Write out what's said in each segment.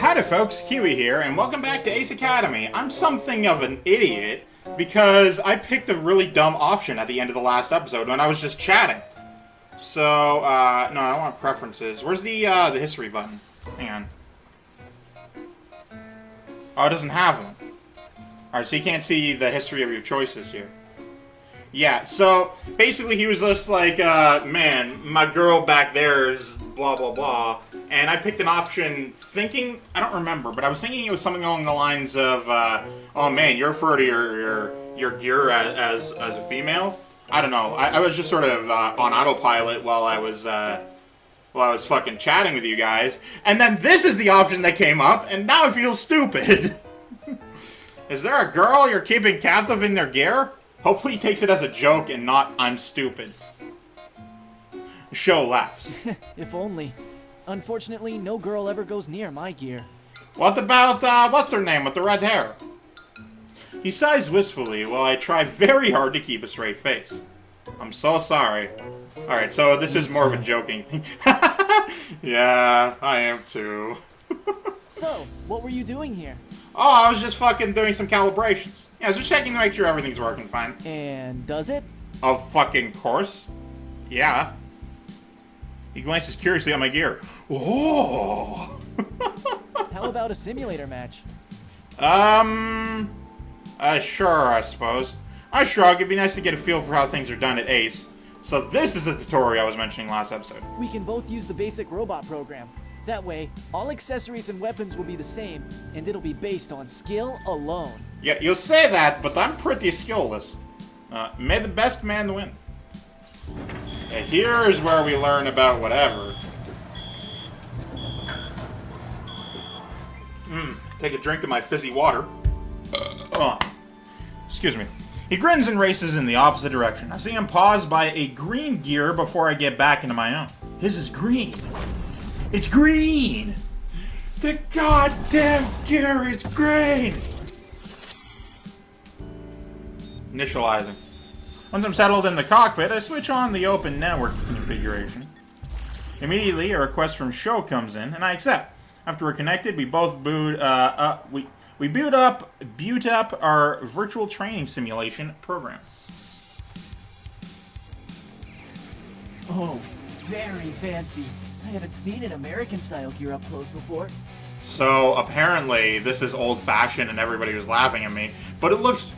Howdy folks, Keywii here, and welcome back to Ace Academy. I'm something of an idiot because I picked a really dumb option at the end of the last episode when I was just chatting. So, no, I don't want preferences. Where's the history button? Hang on. Oh, it doesn't have one. Alright, so you can't see the history of your choices here. Yeah, so basically he was just like, man, my girl back there is blah blah blah, and I picked an option thinking, I don't remember, but I was thinking it was something along the lines of, oh man, you're referring to your gear as a female? I don't know, I was just sort of on autopilot while I was fucking chatting with you guys, and then this is the option that came up, and now I feel stupid. Is there a girl you're keeping captive in their gear? Hopefully he takes it as a joke and not, I'm stupid. Show laughs. If only. Unfortunately, no girl ever goes near my gear. What about, what's her name with the red hair? He sighs wistfully while I try very hard to keep a straight face. I'm so sorry. Alright, so this is more of a joking thing. Yeah, I am too. So, what were you doing here? Oh, I was just fucking doing some calibrations. Yeah, I was just checking to make sure everything's working fine. And does it? Of fucking course. Yeah. He glances curiously at my gear. Oh! How about a simulator match? Sure, I suppose. I shrug. It'd be nice to get a feel for how things are done at Ace. So this is the tutorial I was mentioning last episode. We can both use the basic robot program. That way, all accessories and weapons will be the same, and it'll be based on skill alone. Yeah, you'll say that, but I'm pretty skillless. May the best man win. And here is where we learn about whatever. Take a drink of my fizzy water. Excuse me. He grins and races in the opposite direction. I see him pause by a green gear before I get back into my own. His is green. It's green! The goddamn gear is green! Initializing. Once I'm settled in the cockpit, I switch on the open network configuration. Immediately, a request from Show comes in, and I accept. After we're connected, we both boot up our virtual training simulation program. Oh, very fancy. I haven't seen an American-style gear up close before. So, apparently, this is old-fashioned and everybody was laughing at me, but it looks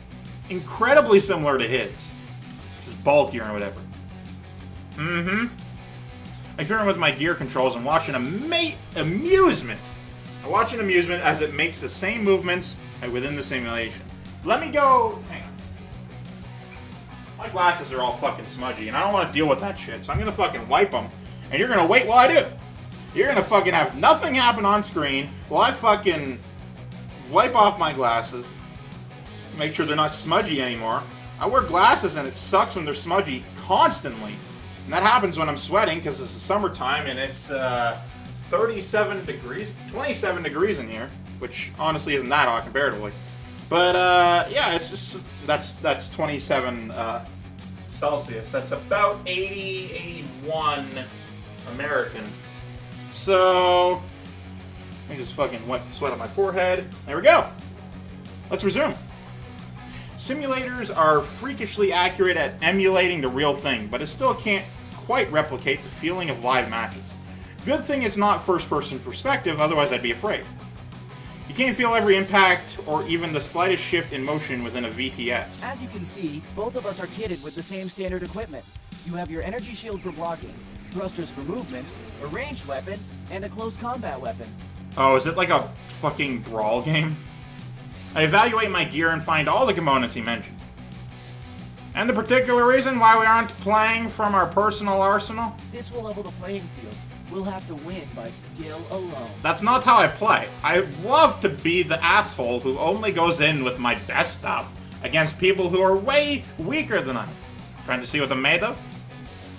incredibly similar to his. His bulkier and whatever. I turn with my gear controls and watch an amusement. I watch an amusement as it makes the same movements within the simulation. Let me go... Hang on. My glasses are all fucking smudgy, and I don't want to deal with that shit, so I'm gonna fucking wipe them. And you're gonna wait while I do. You're gonna fucking have nothing happen on screen while I fucking wipe off my glasses. Make sure they're not smudgy anymore. I wear glasses and it sucks when they're smudgy constantly. And that happens when I'm sweating because it's the summertime and it's 37 degrees, 27 degrees in here. Which honestly isn't that hot comparatively. But yeah, it's just, that's 27 Celsius. That's about 80, 81 American. So, let me just fucking wipe the sweat on my forehead. There we go. Let's resume. Simulators are freakishly accurate at emulating the real thing, but it still can't quite replicate the feeling of live matches. Good thing it's not first-person perspective, otherwise I'd be afraid. You can't feel every impact or even the slightest shift in motion within a VTS. As you can see, both of us are kitted with the same standard equipment. You have your energy shield for blocking, thrusters for movement, a ranged weapon, and a close combat weapon. Oh, is it like a fucking brawl game? I evaluate my gear and find all the components he mentioned. And the particular reason why we aren't playing from our personal arsenal? This will level the playing field. We'll have to win by skill alone. That's not how I play. I love to be the asshole who only goes in with my best stuff against people who are way weaker than I am. Trying to see what I'm made of?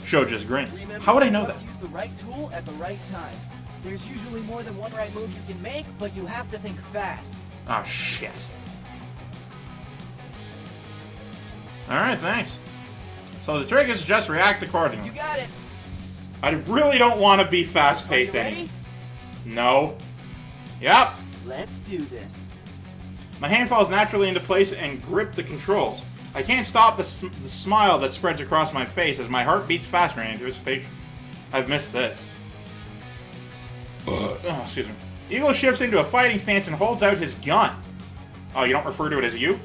Show just grins. Remember, how would I know that? Use the right tool at the right time. There's usually more than one right move you can make, but you have to think fast. Oh, shit. Alright, thanks. So the trick is just react accordingly. You got it. I really don't want to be fast-paced Are you ready? anymore. No. Yep. Let's do this. My hand falls naturally into place and grip the controls. I can't stop the smile that spreads across my face as my heart beats faster in anticipation. I've missed this. Oh, excuse me. Eagle shifts into a fighting stance and holds out his gun. Oh, you don't refer to it as you?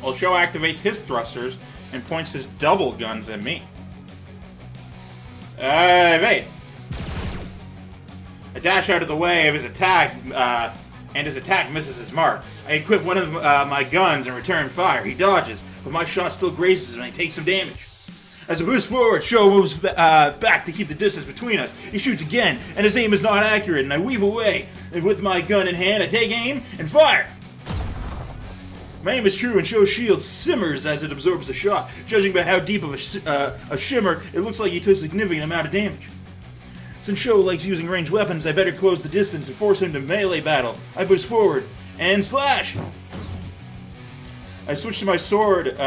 Well, Sho activates his thrusters and points his double guns at me. Evade. I dash out of the way of his attack, and his attack misses his mark. I equip one of my guns and return fire. He dodges, but my shot still grazes him and I take some damage. As I boost forward, Sho moves back to keep the distance between us. He shoots again, and his aim is not accurate, and I weave away. And with my gun in hand, I take aim and fire. My aim is true, and Sho's shield simmers as it absorbs the shot. Judging by how deep of a shimmer, it looks like he took a significant amount of damage. Since Sho likes using ranged weapons, I better close the distance and force him to melee battle. I boost forward and slash. I switch to my sword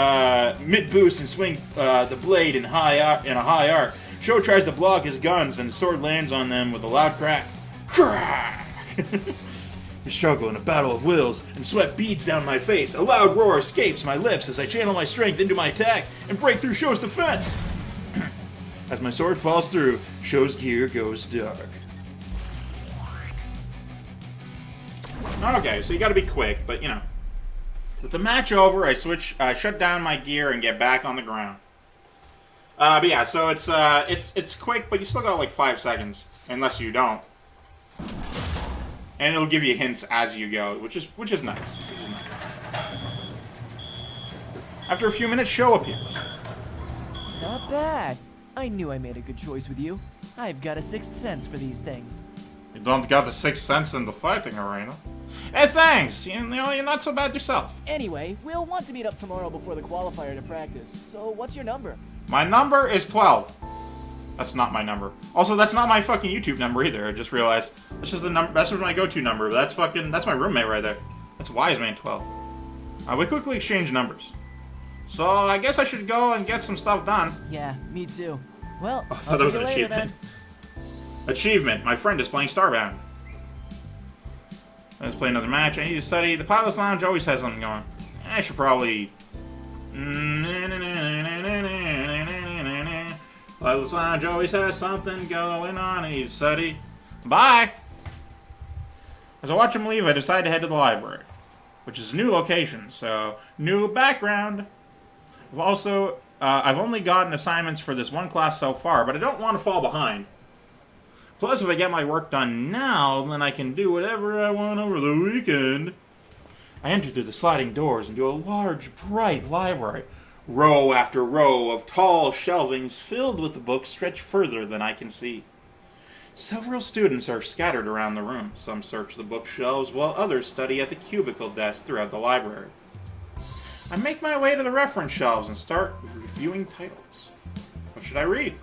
mid-boost and swing the blade in a high arc. Sho tries to block his guns, and the sword lands on them with a loud crack. Crack! We struggle in a battle of wills, and sweat beads down my face. A loud roar escapes my lips as I channel my strength into my attack and break through Sho's defense. As my sword falls through, Sho's gear goes dark. Okay, so you gotta be quick, but you know. With the match over, I shut down my gear and get back on the ground. But yeah, so it's quick, but you still got like 5 seconds, unless you don't. And it'll give you hints as you go, which is nice. After a few minutes, Sho appears. Not bad. I knew I made a good choice with you. I've got a sixth sense for these things. You don't got the sixth sense in the fighting arena. Hey, thanks. You know, you're not so bad yourself. Anyway, we'll want to meet up tomorrow before the qualifier to practice. So, what's your number? My number is 12. That's not my number. Also, that's not my fucking YouTube number either. I just realized. That's just the number. That's just my go-to number. That's my roommate right there. That's Wiseman12. We quickly exchange numbers. So I guess I should go and get some stuff done. Yeah, me too. Well, I thought I'll that was see an you later achievement. then. Achievement. My friend is playing Starbound. Let's play another match. I need to study. The Pilot's Lounge always has something going. I should probably... Pilot's Lounge always has something going on. I need to study. Bye! As I watch him leave, I decide to head to the library, which is a new location, so new background. I've only gotten assignments for this one class so far, but I don't want to fall behind. Plus, if I get my work done now, then I can do whatever I want over the weekend. I enter through the sliding doors into a large, bright library. Row after row of tall shelvings filled with books stretch further than I can see. Several students are scattered around the room. Some search the bookshelves, while others study at the cubicle desk throughout the library. I make my way to the reference shelves and start reviewing titles. What should I read?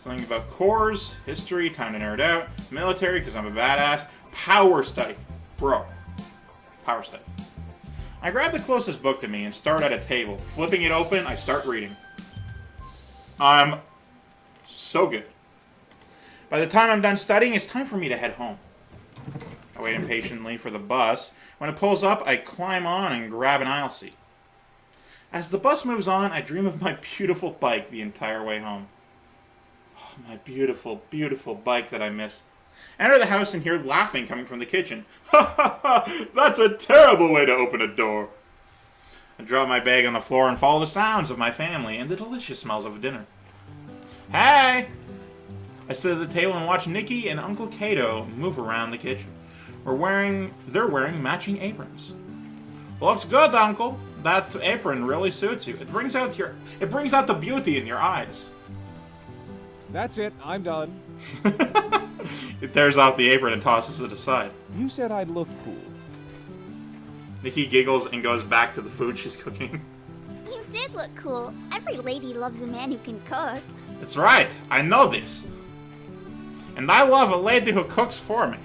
Something about cores, history, time to nerd out, military, because I'm a badass, power study. Bro. Power study. I grab the closest book to me and start at a table. Flipping it open, I start reading. I'm so good. By the time I'm done studying, it's time for me to head home. I wait impatiently for the bus. When it pulls up, I climb on and grab an aisle seat. As the bus moves on, I dream of my beautiful bike the entire way home. Oh, my beautiful, beautiful bike that I miss. Enter the house and hear laughing coming from the kitchen. Ha ha ha! That's a terrible way to open a door. I drop my bag on the floor and follow the sounds of my family and the delicious smells of dinner. Hey! I sit at the table and watch Nikki and Uncle Kato move around the kitchen. They're wearing matching aprons. Looks good, Uncle. That apron really suits you. It brings out the beauty in your eyes. That's it. I'm done. It tears off the apron and tosses it aside. You said I'd look cool. Nikki giggles and goes back to the food she's cooking. You did look cool. Every lady loves a man who can cook. That's right. I know this. And I love a lady who cooks for me.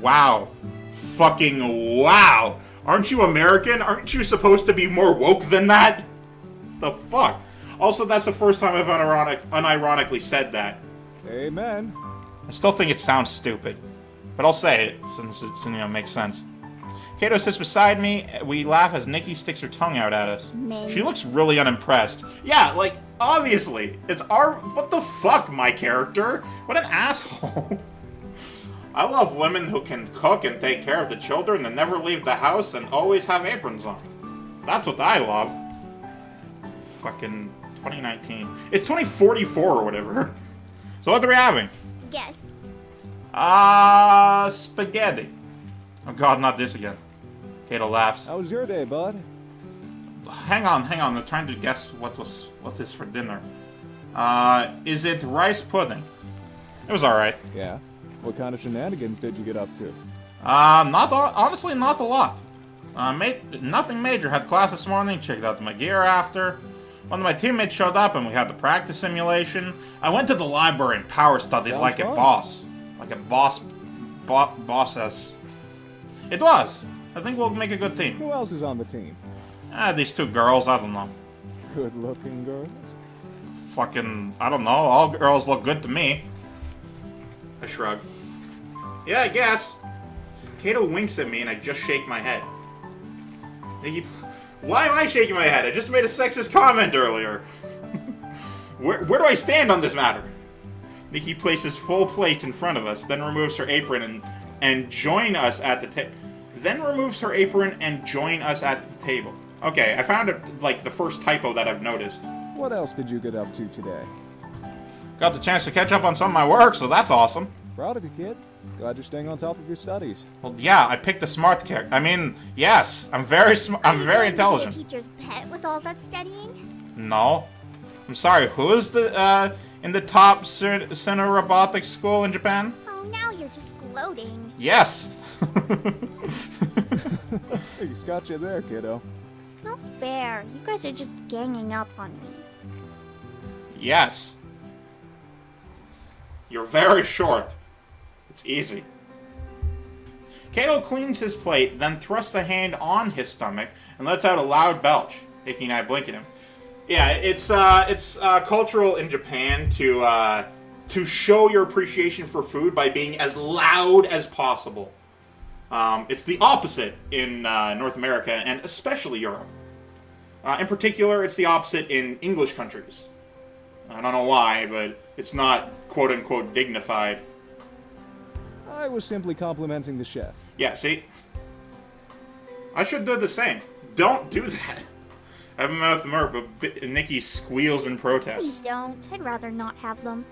Wow. Fucking wow. Aren't you American? Aren't you supposed to be more woke than that? The fuck? Also, that's the first time I've unironically said that. Amen. I still think it sounds stupid. But I'll say it, since it makes sense. Kato sits beside me. We laugh as Nikki sticks her tongue out at us. Maybe. She looks really unimpressed. Yeah, like, obviously. It's our... What the fuck, my character? What an asshole. I love women who can cook and take care of the children and never leave the house and always have aprons on. That's what I love. Fucking 2019. It's 2044 or whatever. So what are we having? Guess. Spaghetti. Oh god, not this again. Kato laughs. How was your day, bud? Hang on. I'm trying to guess what is for dinner. Is it rice pudding? It was alright. Yeah. What kind of shenanigans did you get up to? Honestly, not a lot. Nothing major. Had class this morning, checked out my gear after. One of my teammates showed up and we had the practice simulation. I went to the library and power studied Sounds like fun. a boss. Like a bossess. It was. I think we'll make a good team. Who else is on the team? These two girls, I don't know. Good-looking girls? Fucking, I don't know. All girls look good to me. I shrug. Yeah, I guess. Kato winks at me and I just shake my head. Why am I shaking my head? I just made a sexist comment earlier. Where do I stand on this matter? Nikki places full plates in front of us, then removes her apron and join us at the table. Then removes her apron and join us at the table. Okay, I found it like the first typo that I've noticed. What else did you get up to today? Got the chance to catch up on some of my work, so that's awesome. Proud of you, kid. Glad you're staying on top of your studies. Well, yeah, I picked a smart character. I mean, yes, I'm very smart. I'm very intelligent. Are you teacher's pet with all that studying? No. I'm sorry, who is the, in the top center robotics school in Japan? Oh, now you're just gloating. Yes. He's got you there, kiddo. Not fair. You guys are just ganging up on me. Yes. You're very short. It's easy. Kato cleans his plate, then thrusts a hand on his stomach and lets out a loud belch. Icky and I blink at him. Yeah, it's cultural in Japan to show your appreciation for food by being as loud as possible. It's the opposite in North America and especially Europe. In particular, it's the opposite in English countries. I don't know why, but it's not quote-unquote dignified. I was simply complimenting the chef. Yeah, see? I should do the same. Don't do that. I have a mouth murk, but Nikki squeals in Please protest. don't. I'd rather not have them.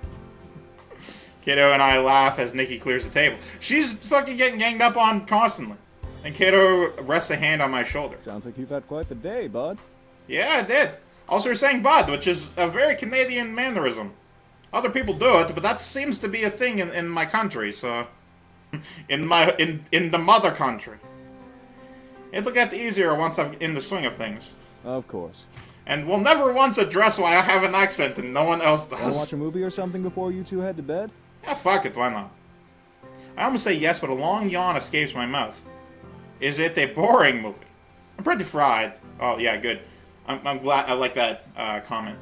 Kato and I laugh as Nikki clears the table. She's fucking getting ganged up on constantly. And Kato rests a hand on my shoulder. Sounds like you've had quite the day, bud. Yeah, I did. Also, you're saying bud, which is a very Canadian mannerism. Other people do it, but that seems to be a thing in my country, so... in the mother country. It'll get easier once I'm in the swing of things. Of course. And we'll never once address why I have an accent and no one else Wanna does. watch a movie or something before you two head to bed? Yeah, fuck it, why not? I almost say yes, but a long yawn escapes my mouth. Is it a boring movie? I'm pretty fried. Oh, yeah, good. I'm glad. I like that comment.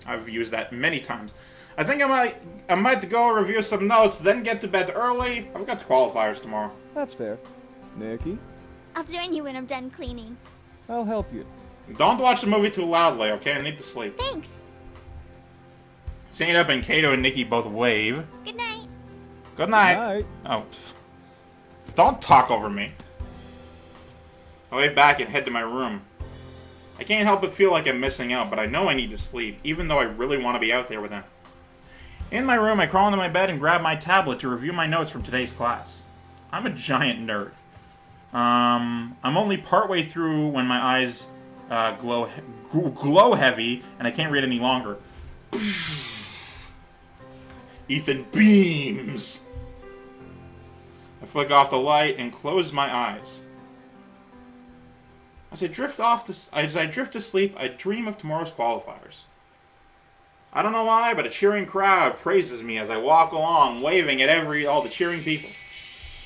I've used that many times. I think I might go review some notes, then get to bed early. I've got qualifiers tomorrow. That's fair. Nikki, I'll join you when I'm done cleaning. I'll help you. Don't watch the movie too loudly, okay? I need to sleep. Thanks. Stand up and Kato and Nikki both wave. Good night. Good night. Night. Oh, don't talk over me. I wave back and head to my room. I can't help but feel like I'm missing out, but I know I need to sleep, even though I really want to be out there with them. In my room, I crawl into my bed and grab my tablet to review my notes from today's class. I'm a giant nerd. I'm only partway through when my eyes glow heavy, and I can't read any longer. Ethan beams! I flick off the light and close my eyes. As I drift to sleep, I dream of tomorrow's qualifiers. I don't know why, but a cheering crowd praises me as I walk along, waving at all the cheering people.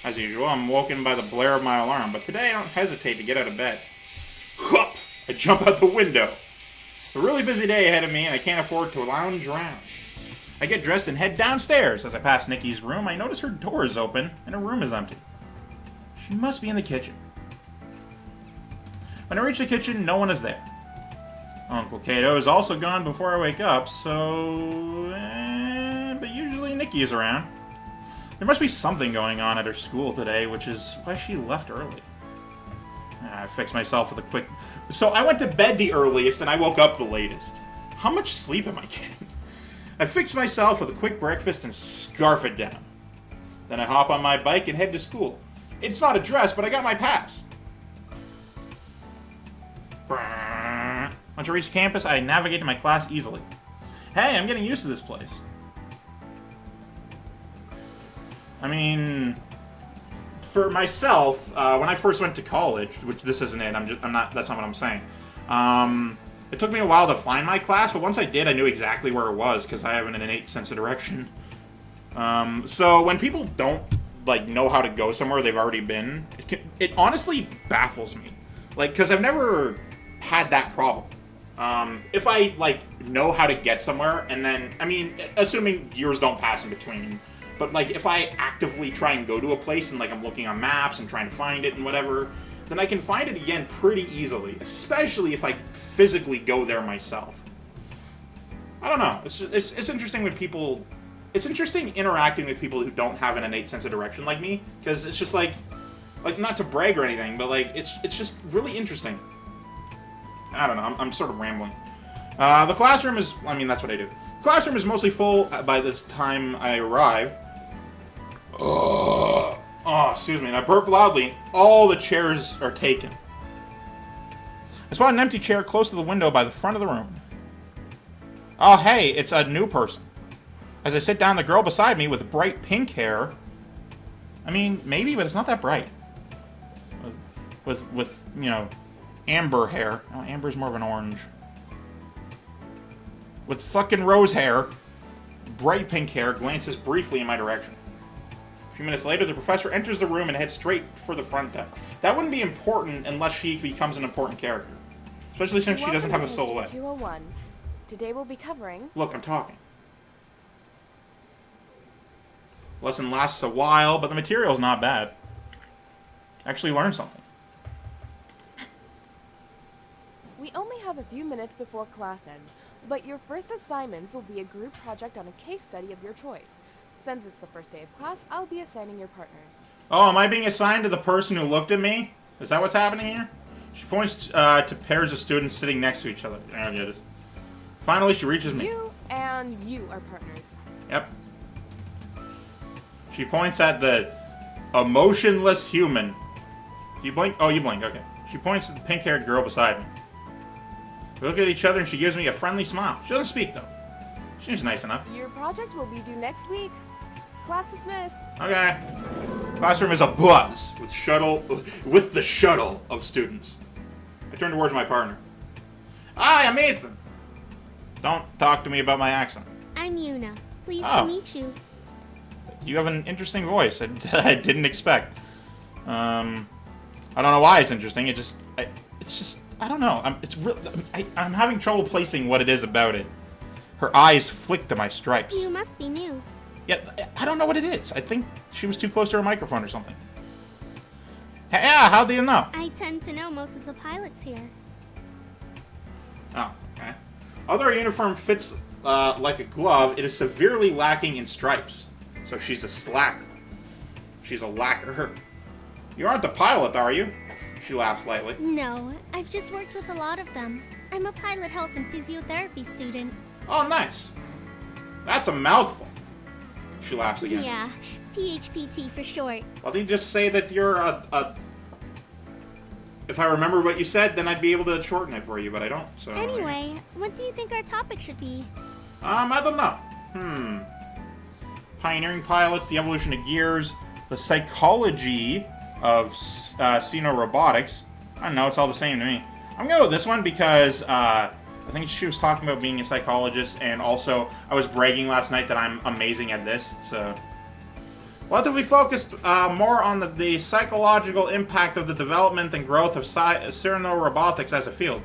As usual, I'm woken by the blare of my alarm, but today I don't hesitate to get out of bed. Hup! I jump out the window. A really busy day ahead of me, and I can't afford to lounge around. I get dressed and head downstairs. As I pass Nikki's room, I notice her door is open and her room is empty. She must be in the kitchen. When I reach the kitchen, no one is there. Uncle Kato is also gone before I wake up, so... but usually Nikki is around. There must be something going on at her school today, which is why she left early. I fixed myself with a quick... So I went to bed the earliest and I woke up the latest. How much sleep am I getting? I fixed myself with a quick breakfast and scarf it down. Then I hop on my bike and head to school. It's not a dress, but I got my pass. Once I reach campus, I navigate to my class easily. Hey, I'm getting used to this place. I mean, for myself, when I first went to college, which this isn't it, that's not what I'm saying. It took me a while to find my class, but once I did, I knew exactly where it was, because I have an innate sense of direction. So when people don't, like, know how to go somewhere they've already been, it honestly baffles me. Like, because I've never had that problem. If I, like, know how to get somewhere, and then, I mean, assuming years don't pass in between, but, like, if I actively try and go to a place and, like, I'm looking on maps and trying to find it and whatever, then I can find it again pretty easily, especially if I physically go there myself. I don't know. It's interesting when people... It's interesting interacting with people who don't have an innate sense of direction like me, because it's just, like, not to brag or anything, but, like, it's just really interesting. I don't know, I'm sort of rambling. The classroom is... I mean, that's what I do. The classroom is mostly full by this time I arrive. Oh, excuse me, and I burp loudly. All the chairs are taken. I spot an empty chair close to the window by the front of the room. Oh, hey, it's a new person. As I sit down, the girl beside me with bright pink hair... I mean, maybe, but it's not that bright. With you know, amber hair. Oh, amber's more of an orange. With fucking rose hair, bright pink hair, glances briefly in my direction. A few minutes later, the professor enters the room and heads straight for the front desk. That wouldn't be important unless she becomes an important character. Especially since she doesn't have a silhouette. 201. Today we'll be covering... Look, I'm talking. Lesson lasts a while, but the material's not bad. Actually learn something. We only have a few minutes before class ends, but your first assignments will be a group project on a case study of your choice. Since it's the first day of class, I'll be assigning your partners. Oh, am I being assigned to the person who looked at me? Is that what's happening here? She points to pairs of students sitting next to each other. There it is. Finally, she reaches me. You and you are partners. Yep. She points at the emotionless human. Do you blink? Oh, you blink. Okay. She points at the pink-haired girl beside me. We look at each other and she gives me a friendly smile. She doesn't speak, though. She's nice enough. Your project will be due next week. Class dismissed. Okay. Classroom is abuzz with the shuttle of students. I turn towards my partner. Hi, I'm Ethan. Don't talk to me about my accent. I'm Yuna. Pleased Oh. to meet you. You have an interesting voice. I didn't expect. I don't know why it's interesting. It's just I don't know. I'm having trouble placing what it is about it. Her eyes flick to my stripes. You must be new. Yeah, I don't know what it is. I think she was too close to her microphone or something. Hey, yeah, how do you know? I tend to know most of the pilots here. Oh, okay. Although her uniform fits like a glove, it is severely lacking in stripes. So she's a slacker. She's a lacquer. You aren't the pilot, are you? She laughs lightly. No, I've just worked with a lot of them. I'm a pilot health and physiotherapy student. Oh, nice. That's a mouthful. She laughs again. Yeah, PHPT for short. Well, did you just say that you're a... If I remember what you said, then I'd be able to shorten it for you, but I don't, so... Anyway, what do you think our topic should be? I don't know. Pioneering pilots, the evolution of gears, the psychology of xenorobotics. I don't know, it's all the same to me. I'm gonna go with this one because I think she was talking about being a psychologist, and also I was bragging last night that I'm amazing at this, so... What if we focused more on the psychological impact of the development and growth of xenorobotics as a field?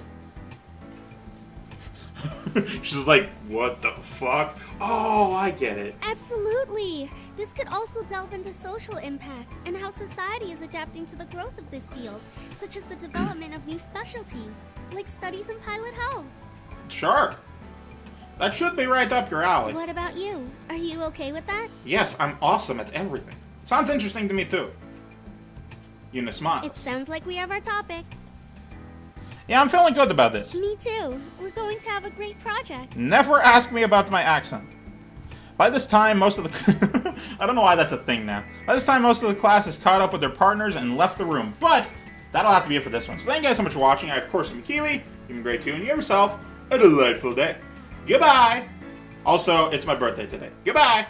She's like, what the fuck? Oh, I get it. Absolutely! This could also delve into social impact and how society is adapting to the growth of this field, such as the development of new specialties, like studies in pilot health. Sure. That should be right up your alley. What about you? Are you okay with that? Yes, I'm awesome at everything. Sounds interesting to me too. Yuna smiles. It sounds like we have our topic. Yeah, I'm feeling good about this. Me too. We're going to have a great project. Never ask me about my accent. By this time, most of the... I don't know why that's a thing now. By this time, most of the class has caught up with their partners and left the room. But that'll have to be it for this one. So thank you guys so much for watching. I, of course, am Keywii. You've been great too, and you have yourself a delightful day. Goodbye! Also, it's my birthday today. Goodbye!